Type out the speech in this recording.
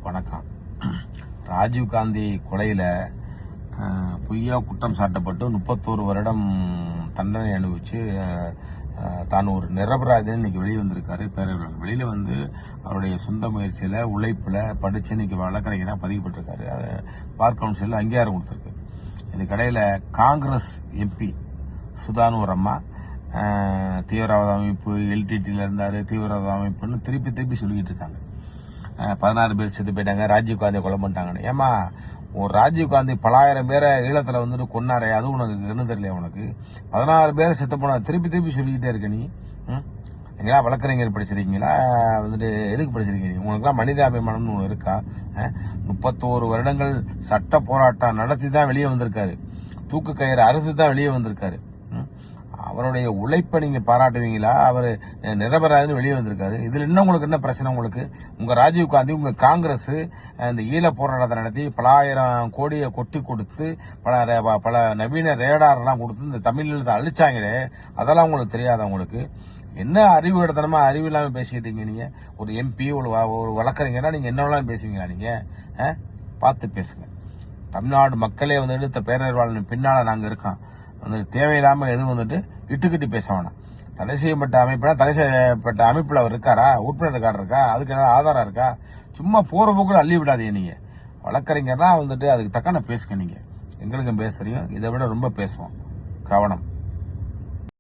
வணக்கம். ராஜீவ்காந்தி கொலையில் பொய்யா குற்றம் சாட்டப்பட்டு 31 வருடம் தண்டனை அனுபவிச்சு தான் ஒரு நிரபராதின்னு இன்னைக்கு வெளியே வந்திருக்காரு பேரவையாளர். வெளியில் வந்து அவருடைய சொந்த முயற்சியில் உழைப்பில் படித்து இன்னைக்கு வழக்கறிஞராக பதிக்கப்பட்டிருக்காரு. அதை பார் கவுன்சிலில் அங்கீகாரம் கொடுத்துருக்கு. இதுக்கடையில் காங்கிரஸ் எம்பி சுதான்னு ஒரு அம்மா தீவிரவாத அமைப்பு எல்டிடியில் இருந்தார், தீவிரவாத அமைப்புன்னு திருப்பி சொல்லிக்கிட்டு இருக்காங்க. 16 பேர் செத்து போயிட்டாங்க, ராஜீவ்காந்தியை கொலை பண்ணிட்டாங்கன்னு. ஏமா ஒரு ராஜீவ்காந்தி பலாயிரம் பேரை ஈழத்தில் வந்துட்டு கொன்னாரே, அது உனக்கு என்ன தெரியல? உனக்கு 16 பேரை செத்து போன திருப்பி சொல்லிக்கிட்டே இருக்க நீ. எங்களா வழக்கறிஞர் படிச்சிருக்கீங்களா? வந்துட்டு எதுக்கு படிச்சிருக்கீங்க? உங்களுக்குலாம் மனிதாபிமானம்னு ஒன்று இருக்கா? 31 வருடங்கள் சட்ட போராட்டம் நடத்தி தான் வெளியே வந்திருக்காரு. தூக்கு கயிறு அறுத்து தான் வெளியே வந்திருக்காரு. அவருடைய உழைப்பை நீங்க பாராட்டுவீங்களா? அவர் நிரபராதின்னு வெளியே வந்திருக்காரு. இதுல இன்னும் உங்களுக்கு என்ன பிரச்சனை? உங்களுக்கு உங்க ராஜீவ்காந்தி, உங்க காங்கிரஸ் இந்த ஈழ போராட்டத்தை நடத்தி பலாயிரம் கோடியை கொட்டி கொடுத்து பல நவீன ரேடார்லாம் கொடுத்து இந்த தமிழத்தை அழிச்சாங்களே, அதெல்லாம் உங்களுக்கு தெரியாதா? உங்களுக்கு என்ன அறிவு இடத்தனமா அறிவு இல்லாம பேசிக்கிட்டீங்க நீங்க? ஒரு எம்பி ஒரு வழக்கறிஞரா நீங்க என்னெல்லாம் பேசுவீங்களா? நீங்க பார்த்து பேசுங்க. தமிழ்நாடு மக்களே வந்து எடுத்த பேரறிவாளன் பின்னால நாங்க இருக்கோம். வந்து தேவையில்லாம எதுவும் வந்துட்டு இட்டுக்கிட்டு பேச வேணாம். தடை செய்யப்பட்ட அமைப்புனா தடை செய்யப்பட்ட அமைப்புல அவர் இருக்காரா? உறுப்பினர் கார்டு இருக்கா? அதுக்கு ஏதாவது ஆதாரம் இருக்கா? சும்மா போற போக்குல அள்ளி விடாதீங்க. நீங்க வழக்கறிஞர்லாம் வந்துட்டு அதுக்கு தக்கான பேசுங்க. நீங்க எங்களுக்கும் பேச தெரியும், இதை விட ரொம்ப பேசுவோம். கவனம்.